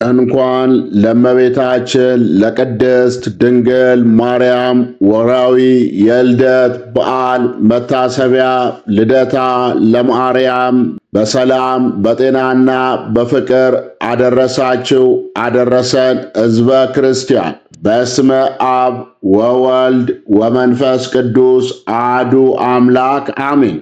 እንኳን ለእመቤታችን ለቅድስት ድንግል ማርያም ወርኃዊ የልደት በዓል መታሰቢያ ልደታ ለማርያም በሰላም በጤናና በፍቅር አደረሳችሁ አደረሰን። ሕዝበ ክርስቲያን በስመ አብ ወወልድ ወመንፈስ ቅዱስ አሐዱ አምላክ አሜን።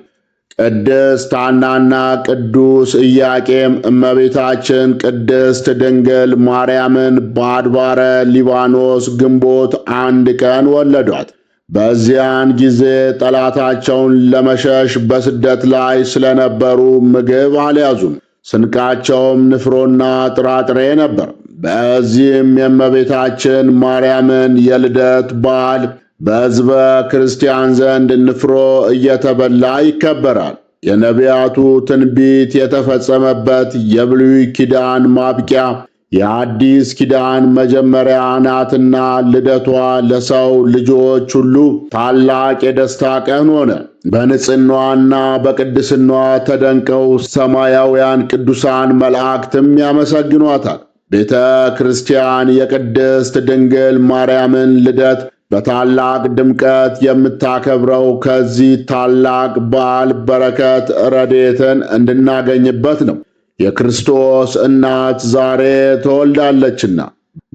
ቅድስት ሐናና ቅዱስ ኢያቄም እመቤታችን ቅድስት ድንግል ማርያምን በአድባረ ሊባኖስ ግንቦት 1 ቀን ወለዷት። በዚያን ጊዜ ጠላታቸውን ለመሸሽ በስደት ላይ ስለነበሩ ምግብ አልያዙም። ስንቃቸውም ንፍሮና ጥራጥሬ ነበር። በዚህም የእመቤታችን ማርያምን የልደት በዓል በሕዝበ ክርስቲያን ዘንድ ንፍሮ እየተበላ ይከበራል። የነቢያቱ ትንቢት የተፈጸመበት የብሉይ ኪዳን ማብቂያ የአዲስ ኪዳን መጀመሪያ ናትና ልደቷ ለሰው ልጆች ሁሉ ታላቅ የደስታ ቀን ሆነ። በንጽሕናዋና በቅድስናዋ ተደንቀው ሰማያውያን ቅዱሳን መላእክትም ያመሰግኗታል። ቤተ ክርስቲያን የቅድስት ድንግል ማርያምን ልደት በታላቅ ድምቀት የምታከብረው ከዚህ ታላቅ በዓል በረከት ረድኤትን እንድናገኝበት ነው። የክርስቶስ እናት ዛሬ ተወልዳለችና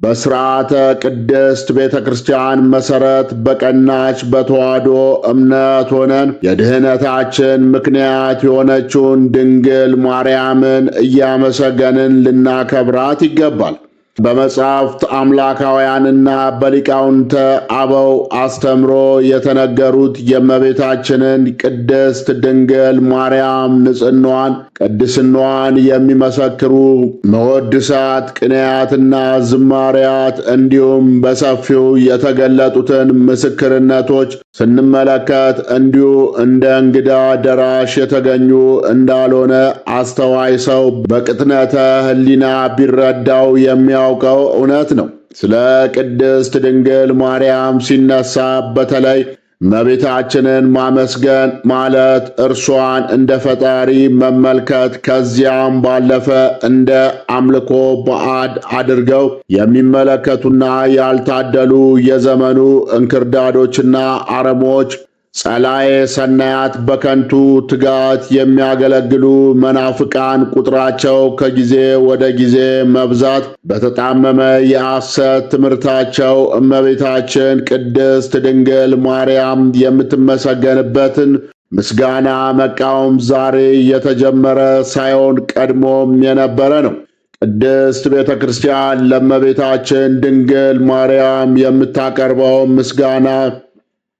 በሥርዓተ ቅድስት ቤተ ክርስቲያን መሠረት በቀናች በተዋሕዶ እምነት ሆነን የድኅነታችን ምክንያት የሆነችውን ድንግል ማርያምን እያመሰገንን ልናከብራት ይገባል። በመጻሕፍት አምላካውያንና በሊቃውንተ አበው አስተምሮ የተነገሩት የእመቤታችንን ቅድስት ድንግል ማርያም ንጽሕናዋን፣ ቅድስናዋን የሚመሰክሩ መወድሳት፣ ቅኔያትና ዝማሪያት እንዲሁም በሰፊው የተገለጡትን ምስክርነቶች ስንመለከት እንዲሁ እንደ እንግዳ ደራሽ የተገኙ እንዳልሆነ አስተዋይ ሰው በቅጥነተ ሕሊና ቢረዳው የሚያውቀው እውነት ነው። ስለ ቅድስት ድንግል ማርያም ሲነሳ በተለይ እመቤታችንን ማመስገን ማለት እርሷን እንደ ፈጣሪ መመልከት፣ ከዚያም ባለፈ እንደ አምልኮ ባዕድ አድርገው የሚመለከቱና ያልታደሉ የዘመኑ እንክርዳዶችና አረሞች፣ ጸላኤ ሰናያት፣ በከንቱ ትጋት የሚያገለግሉ መናፍቃን ቁጥራቸው ከጊዜ ወደ ጊዜ መብዛት በተጣመመ የሐሰት ትምህርታቸው እመቤታችን ቅድስት ድንግል ማርያም የምትመሰገንበትን ምስጋና መቃወም ዛሬ የተጀመረ ሳይሆን ቀድሞም የነበረ ነው። ቅድስት ቤተ ክርስቲያን ለእመቤታችን ድንግል ማርያም የምታቀርበው ምስጋና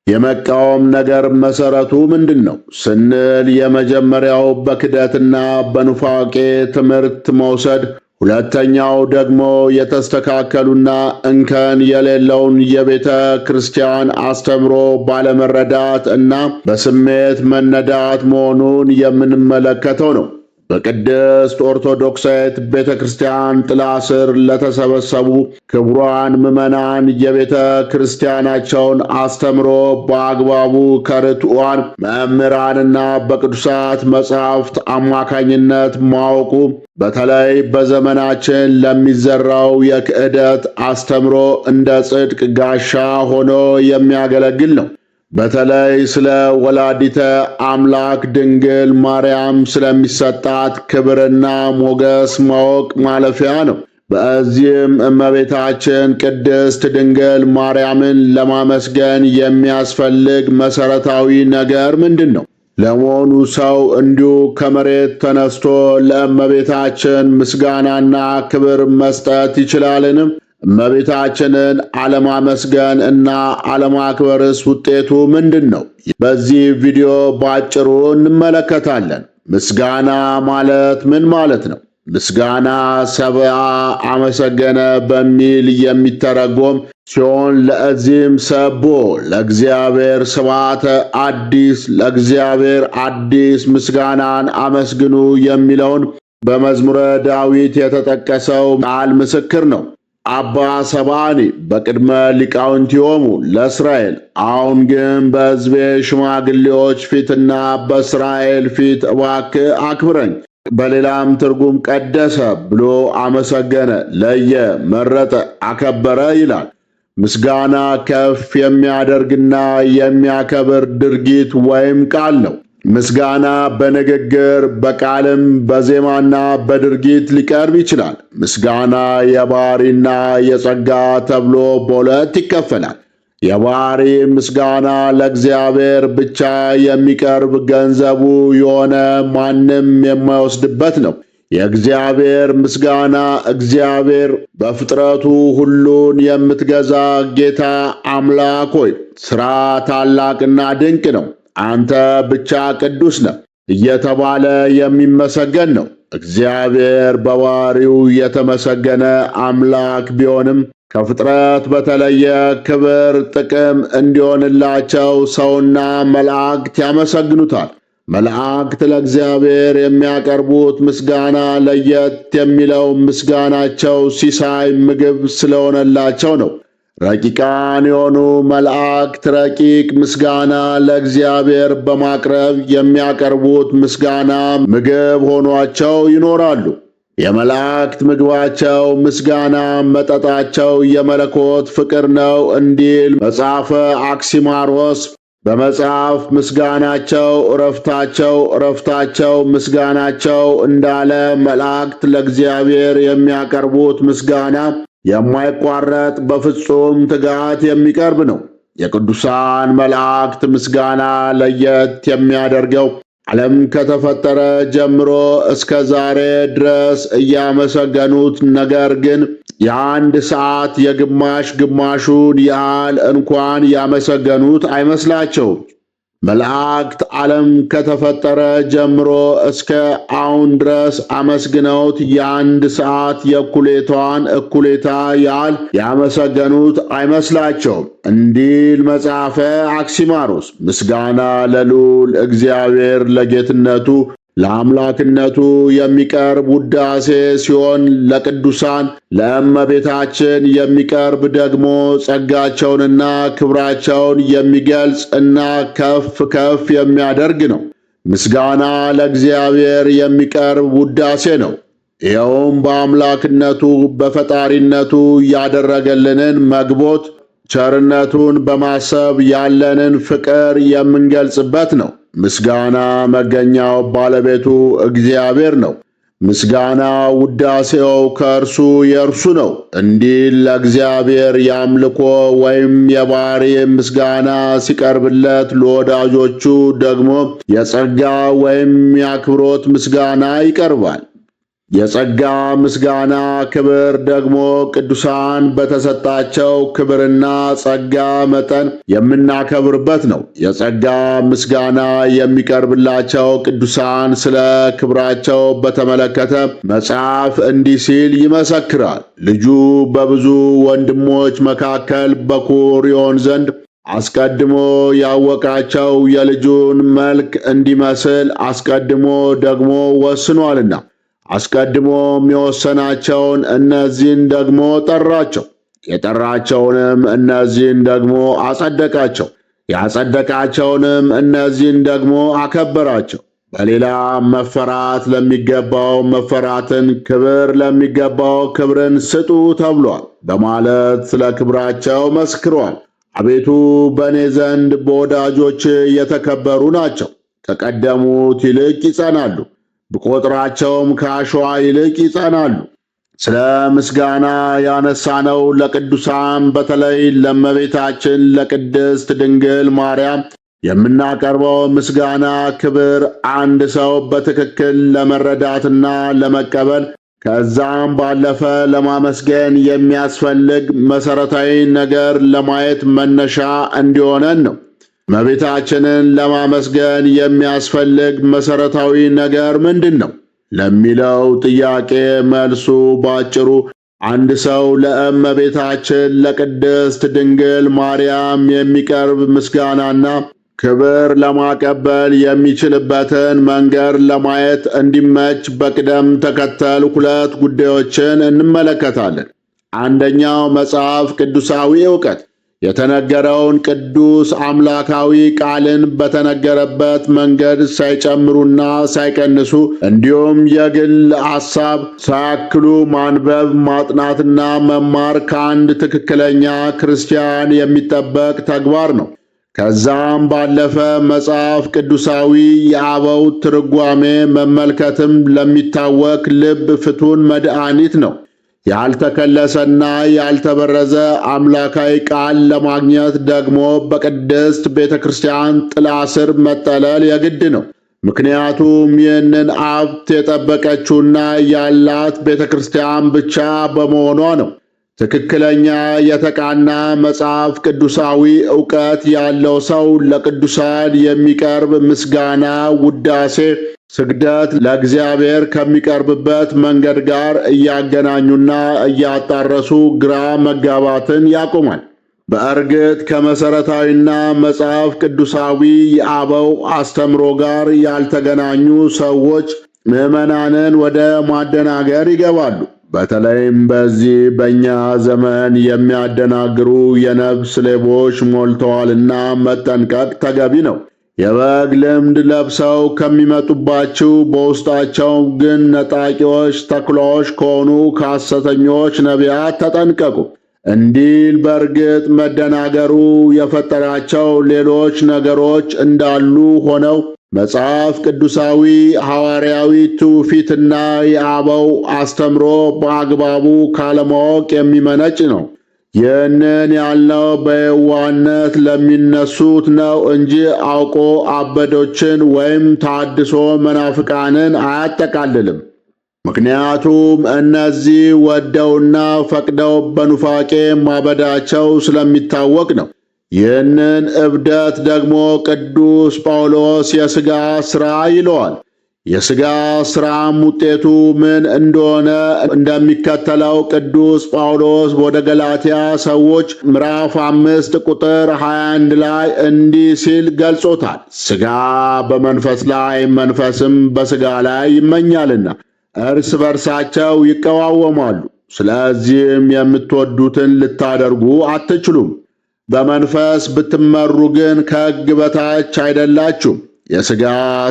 የመቃወም ነገር መሰረቱ ምንድን ነው ስንል የመጀመሪያው በክደትና በኑፋቄ ትምህርት መውሰድ፣ ሁለተኛው ደግሞ የተስተካከሉና እንከን የሌለውን የቤተ ክርስቲያን አስተምሮ ባለመረዳት እና በስሜት መነዳት መሆኑን የምንመለከተው ነው። በቅድስት ኦርቶዶክሳዊት ቤተ ክርስቲያን ጥላ ስር ለተሰበሰቡ ክቡራን ምዕመናን የቤተ ክርስቲያናቸውን አስተምሮ በአግባቡ ከርቱዓን መምህራንና በቅዱሳት መጻሕፍት አማካኝነት ማወቁ በተለይ በዘመናችን ለሚዘራው የክህደት አስተምሮ እንደ ጽድቅ ጋሻ ሆኖ የሚያገለግል ነው። በተለይ ስለ ወላዲተ አምላክ ድንግል ማርያም ስለሚሰጣት ክብርና ሞገስ ማወቅ ማለፊያ ነው። በዚህም እመቤታችን ቅድስት ድንግል ማርያምን ለማመስገን የሚያስፈልግ መሠረታዊ ነገር ምንድን ነው? ለመሆኑ ሰው እንዲሁ ከመሬት ተነስቶ ለእመቤታችን ምስጋናና ክብር መስጠት ይችላልን? እመቤታችንን አለማመስገን እና አለማክበርስ ውጤቱ ምንድን ነው? በዚህ ቪዲዮ ባጭሩ እንመለከታለን። ምስጋና ማለት ምን ማለት ነው? ምስጋና ሰብአ አመሰገነ በሚል የሚተረጎም ሲሆን ለዚህም ሰቦ ለእግዚአብሔር ስብሐተ አዲስ፣ ለእግዚአብሔር አዲስ ምስጋናን አመስግኑ የሚለውን በመዝሙረ ዳዊት የተጠቀሰው ቃል ምስክር ነው። አባ ሰባኒ በቅድመ ሊቃውንቲሆሙ ለእስራኤል፣ አሁን ግን በሕዝቤ ሽማግሌዎች ፊትና በእስራኤል ፊት እባክህ አክብረኝ በሌላም ትርጉም ቀደሰ ብሎ አመሰገነ፣ ለየ፣ መረጠ፣ አከበረ ይላል። ምስጋና ከፍ የሚያደርግና የሚያከብር ድርጊት ወይም ቃል ነው። ምስጋና በንግግር በቃልም በዜማና በድርጊት ሊቀርብ ይችላል። ምስጋና የባህሪና የጸጋ ተብሎ በሁለት ይከፈላል። የባህሪ ምስጋና ለእግዚአብሔር ብቻ የሚቀርብ ገንዘቡ የሆነ ማንም የማይወስድበት ነው። የእግዚአብሔር ምስጋና እግዚአብሔር በፍጥረቱ ሁሉን የምትገዛ ጌታ አምላክ ሆይ ሥራ ታላቅና ድንቅ ነው፣ አንተ ብቻ ቅዱስ ነህ እየተባለ የሚመሰገን ነው። እግዚአብሔር በባህሪው የተመሰገነ አምላክ ቢሆንም ከፍጥረት በተለየ ክብር ጥቅም እንዲሆንላቸው ሰውና መላእክት ያመሰግኑታል። መላእክት ለእግዚአብሔር የሚያቀርቡት ምስጋና ለየት የሚለው ምስጋናቸው ሲሳይ ምግብ ስለሆነላቸው ነው። ረቂቃን የሆኑ መላእክት ረቂቅ ምስጋና ለእግዚአብሔር በማቅረብ የሚያቀርቡት ምስጋና ምግብ ሆኗቸው ይኖራሉ። የመላእክት ምግባቸው ምስጋና፣ መጠጣቸው የመለኮት ፍቅር ነው እንዲል መጽሐፈ አክሲማሮስ በመጽሐፍ ምስጋናቸው ዕረፍታቸው፣ ዕረፍታቸው ምስጋናቸው እንዳለ መላእክት ለእግዚአብሔር የሚያቀርቡት ምስጋና የማይቋረጥ በፍጹም ትጋት የሚቀርብ ነው። የቅዱሳን መላእክት ምስጋና ለየት የሚያደርገው ዓለም ከተፈጠረ ጀምሮ እስከ ዛሬ ድረስ እያመሰገኑት፣ ነገር ግን የአንድ ሰዓት ግማሹን ያህል እንኳን ያመሰገኑት አይመስላቸውም። መላእክት ዓለም ከተፈጠረ ጀምሮ እስከ አሁን ድረስ አመስግነውት የአንድ ሰዓት የእኩሌታዋን እኩሌታ ያህል ያመሰገኑት አይመስላቸውም እንዲል መጽሐፈ አክሲማሮስ። ምስጋና ለልዑል እግዚአብሔር ለጌትነቱ ለአምላክነቱ የሚቀርብ ውዳሴ ሲሆን ለቅዱሳን ለእመቤታችን የሚቀርብ ደግሞ ጸጋቸውንና ክብራቸውን የሚገልጽ እና ከፍ ከፍ የሚያደርግ ነው። ምስጋና ለእግዚአብሔር የሚቀርብ ውዳሴ ነው። ይኸውም በአምላክነቱ በፈጣሪነቱ ያደረገልንን መግቦት ቸርነቱን በማሰብ ያለንን ፍቅር የምንገልጽበት ነው። ምስጋና መገኛው ባለቤቱ እግዚአብሔር ነው። ምስጋና ውዳሴው ከእርሱ የእርሱ ነው እንዲል ለእግዚአብሔር የአምልኮ ወይም የባሕሪ ምስጋና ሲቀርብለት፣ ለወዳጆቹ ደግሞ የጸጋ ወይም የአክብሮት ምስጋና ይቀርባል። የጸጋ ምስጋና ክብር ደግሞ ቅዱሳን በተሰጣቸው ክብርና ጸጋ መጠን የምናከብርበት ነው። የጸጋ ምስጋና የሚቀርብላቸው ቅዱሳን ስለ ክብራቸው በተመለከተ መጽሐፍ እንዲህ ሲል ይመሰክራል። ልጁ በብዙ ወንድሞች መካከል በኩር ይሆን ዘንድ አስቀድሞ ያወቃቸው የልጁን መልክ እንዲመስል አስቀድሞ ደግሞ ወስኗልና አስቀድሞም የወሰናቸውን እነዚህን ደግሞ ጠራቸው፣ የጠራቸውንም እነዚህን ደግሞ አጸደቃቸው፣ ያጸደቃቸውንም እነዚህን ደግሞ አከበራቸው። በሌላ መፈራት ለሚገባው መፈራትን፣ ክብር ለሚገባው ክብርን ስጡ ተብሏል በማለት ስለ ክብራቸው መስክሯል። አቤቱ በእኔ ዘንድ በወዳጆች የተከበሩ ናቸው፣ ከቀደሙት ይልቅ ይጸናሉ፣ ብቆጥራቸውም ከአሸዋ ይልቅ ይጸናሉ። ስለ ምስጋና ያነሳነው ለቅዱሳን በተለይ ለእመቤታችን ለቅድስት ድንግል ማርያም የምናቀርበው ምስጋና ክብር አንድ ሰው በትክክል ለመረዳትና ለመቀበል ከዛም ባለፈ ለማመስገን የሚያስፈልግ መሰረታዊ ነገር ለማየት መነሻ እንዲሆነን ነው። እመቤታችንን ለማመስገን የሚያስፈልግ መሰረታዊ ነገር ምንድን ነው ለሚለው ጥያቄ መልሱ ባጭሩ አንድ ሰው ለእመቤታችን ለቅድስት ድንግል ማርያም የሚቀርብ ምስጋናና ክብር ለማቀበል የሚችልበትን መንገድ ለማየት እንዲመች በቅደም ተከተል ሁለት ጉዳዮችን እንመለከታለን። አንደኛው መጽሐፍ ቅዱሳዊ ዕውቀት፣ የተነገረውን ቅዱስ አምላካዊ ቃልን በተነገረበት መንገድ ሳይጨምሩና ሳይቀንሱ እንዲሁም የግል ሐሳብ ሳያክሉ ማንበብ፣ ማጥናትና መማር ከአንድ ትክክለኛ ክርስቲያን የሚጠበቅ ተግባር ነው። ከዛም ባለፈ መጽሐፍ ቅዱሳዊ የአበው ትርጓሜ መመልከትም ለሚታወክ ልብ ፍቱን መድኃኒት ነው። ያልተከለሰና ያልተበረዘ አምላካዊ ቃል ለማግኘት ደግሞ በቅድስት ቤተ ክርስቲያን ጥላ ስር መጠለል የግድ ነው። ምክንያቱም ይህንን ሀብት የጠበቀችውና ያላት ቤተ ክርስቲያን ብቻ በመሆኗ ነው። ትክክለኛ የተቃና መጽሐፍ ቅዱሳዊ ዕውቀት ያለው ሰው ለቅዱሳን የሚቀርብ ምስጋና፣ ውዳሴ፣ ስግደት ለእግዚአብሔር ከሚቀርብበት መንገድ ጋር እያገናኙና እያጣረሱ ግራ መጋባትን ያቆማል። በእርግጥ ከመሠረታዊና መጽሐፍ ቅዱሳዊ የአበው አስተምሮ ጋር ያልተገናኙ ሰዎች ምዕመናንን ወደ ማደናገር ይገባሉ። በተለይም በዚህ በእኛ ዘመን የሚያደናግሩ የነፍስ ሌቦች ሞልተዋልና መጠንቀቅ ተገቢ ነው። የበግ ልምድ ለብሰው ከሚመጡባችሁ በውስጣቸው ግን ነጣቂዎች ተኩላዎች ከሆኑ ከሐሰተኞች ነቢያት ተጠንቀቁ እንዲል በእርግጥ መደናገሩ የፈጠራቸው ሌሎች ነገሮች እንዳሉ ሆነው መጽሐፍ ቅዱሳዊ ሐዋርያዊ ትውፊትና የአበው አስተምሮ በአግባቡ ካለማወቅ የሚመነጭ ነው። ይህንን ያልነው በየዋህነት ለሚነሱት ነው እንጂ አውቆ አበዶችን ወይም ታድሶ መናፍቃንን አያጠቃልልም። ምክንያቱም እነዚህ ወደውና ፈቅደው በኑፋቄ ማበዳቸው ስለሚታወቅ ነው። ይህንን እብደት ደግሞ ቅዱስ ጳውሎስ የሥጋ ሥራ ይለዋል። የሥጋ ሥራም ውጤቱ ምን እንደሆነ እንደሚከተለው ቅዱስ ጳውሎስ ወደ ገላትያ ሰዎች ምዕራፍ 5 ቁጥር 21 ላይ እንዲህ ሲል ገልጾታል። ሥጋ በመንፈስ ላይ መንፈስም በሥጋ ላይ ይመኛልና እርስ በርሳቸው ይቀዋወማሉ። ስለዚህም የምትወዱትን ልታደርጉ አትችሉም። በመንፈስ ብትመሩ ግን ከሕግ በታች አይደላችሁም። የሥጋ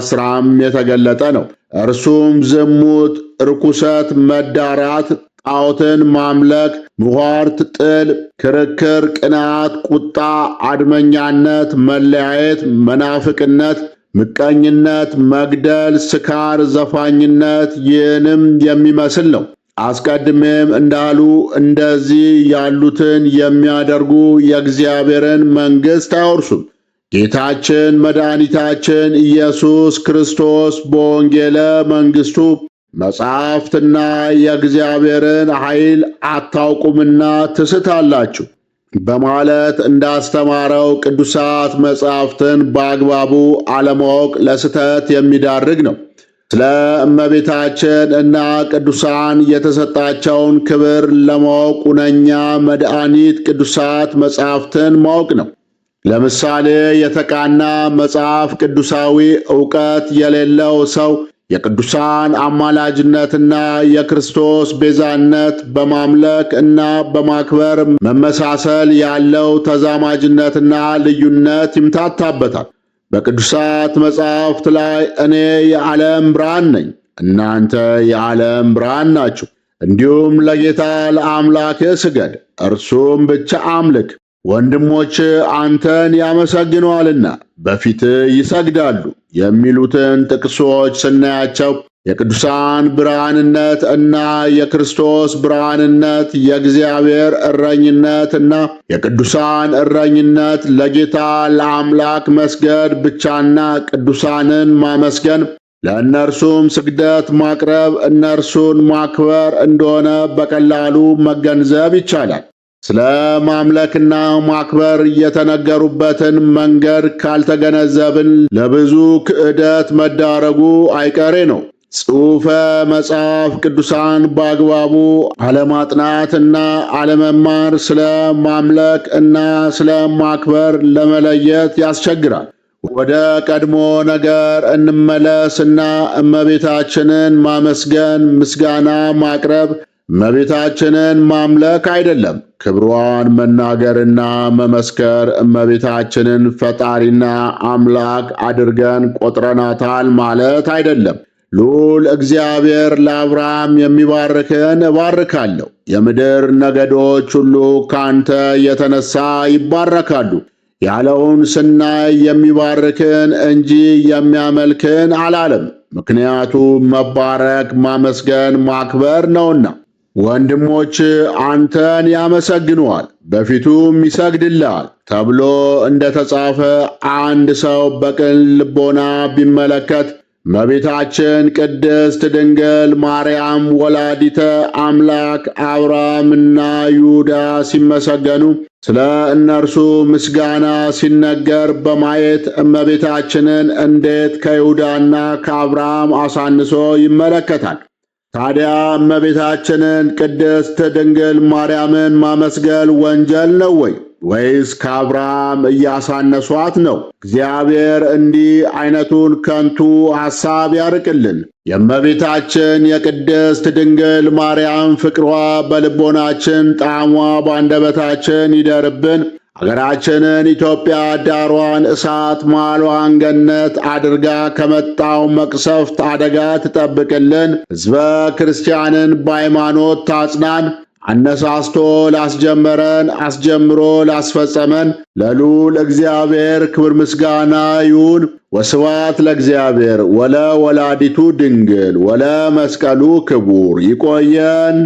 ሥራም የተገለጠ ነው። እርሱም ዝሙት፣ ርኩሰት፣ መዳራት፣ ጣዖትን ማምለክ፣ ምዋርት፣ ጥል፣ ክርክር፣ ቅናት፣ ቁጣ፣ አድመኛነት፣ መለያየት፣ መናፍቅነት፣ ምቀኝነት፣ መግደል፣ ስካር፣ ዘፋኝነት ይህንም የሚመስል ነው። አስቀድሜም እንዳሉ እንደዚህ ያሉትን የሚያደርጉ የእግዚአብሔርን መንግሥት አይወርሱም። ጌታችን መድኃኒታችን ኢየሱስ ክርስቶስ በወንጌለ መንግሥቱ መጻሕፍትና የእግዚአብሔርን ኃይል አታውቁምና ትስታላችሁ በማለት እንዳስተማረው ቅዱሳት መጻሕፍትን በአግባቡ አለማወቅ ለስህተት የሚዳርግ ነው። ስለ እመቤታችን እና ቅዱሳን የተሰጣቸውን ክብር ለማወቅ ሁነኛ መድኃኒት ቅዱሳት መጻሕፍትን ማወቅ ነው። ለምሳሌ የተቃና መጽሐፍ ቅዱሳዊ ዕውቀት የሌለው ሰው የቅዱሳን አማላጅነትና የክርስቶስ ቤዛነት በማምለክ እና በማክበር መመሳሰል ያለው ተዛማጅነትና ልዩነት ይምታታበታል። በቅዱሳት መጻሕፍት ላይ እኔ የዓለም ብርሃን ነኝ፣ እናንተ የዓለም ብርሃን ናችሁ፣ እንዲሁም ለጌታ ለአምላክህ ስገድ፣ እርሱም ብቻ አምልክ፣ ወንድሞች አንተን ያመሰግኑሃልና በፊትህ ይሰግዳሉ የሚሉትን ጥቅሶች ስናያቸው የቅዱሳን ብርሃንነት እና የክርስቶስ ብርሃንነት፣ የእግዚአብሔር እረኝነት እና የቅዱሳን እረኝነት ለጌታ ለአምላክ መስገድ ብቻና ቅዱሳንን ማመስገን ለእነርሱም ስግደት ማቅረብ እነርሱን ማክበር እንደሆነ በቀላሉ መገንዘብ ይቻላል። ስለ ማምለክና ማክበር የተነገሩበትን መንገድ ካልተገነዘብን ለብዙ ክህደት መዳረጉ አይቀሬ ነው። ጽሑፈ መጽሐፍ ቅዱሳን በአግባቡ አለማጥናትና አለመማር ስለ ማምለክ እና ስለ ማክበር ለመለየት ያስቸግራል። ወደ ቀድሞ ነገር እንመለስና እመቤታችንን ማመስገን፣ ምስጋና ማቅረብ፣ እመቤታችንን ማምለክ አይደለም። ክብሯን መናገርና መመስከር እመቤታችንን ፈጣሪና አምላክ አድርገን ቆጥረናታል ማለት አይደለም። ልዑል እግዚአብሔር ለአብርሃም የሚባርክን እባርካለሁ፣ የምድር ነገዶች ሁሉ ካንተ የተነሳ ይባረካሉ ያለውን ስናይ የሚባርክን እንጂ የሚያመልክን አላለም። ምክንያቱም መባረክ ማመስገን ማክበር ነውና። ወንድሞች አንተን ያመሰግኑሃል በፊቱም ይሰግድልሃል ተብሎ እንደተጻፈ አንድ ሰው በቅን ልቦና ቢመለከት እመቤታችን ቅድስት ድንግል ማርያም ወላዲተ አምላክ አብርሃምና ይሁዳ ሲመሰገኑ ስለ እነርሱ ምስጋና ሲነገር በማየት እመቤታችንን እንዴት ከይሁዳና ከአብርሃም አሳንሶ ይመለከታል? ታዲያ እመቤታችንን ቅድስት ድንግል ማርያምን ማመስገን ወንጀል ነው ወይ? ወይስ ከአብርሃም እያሳነሷት ነው? እግዚአብሔር እንዲህ አይነቱን ከንቱ ሐሳብ ያርቅልን። የእመቤታችን የቅድስት ድንግል ማርያም ፍቅሯ በልቦናችን፣ ጣዕሟ በአንደበታችን ይደርብን። አገራችንን ኢትዮጵያ ዳሯን እሳት ማሏን ገነት አድርጋ ከመጣው መቅሰፍት አደጋ ትጠብቅልን። ሕዝበ ክርስቲያንን በሃይማኖት ታጽናን። አነሳስቶ ላስጀመረን አስጀምሮ ላስፈጸመን ለልዑል እግዚአብሔር ክብር ምስጋና ይሁን። ወስብሐት ለእግዚአብሔር ወለ ወላዲቱ ድንግል ወለ መስቀሉ ክቡር። ይቆየን።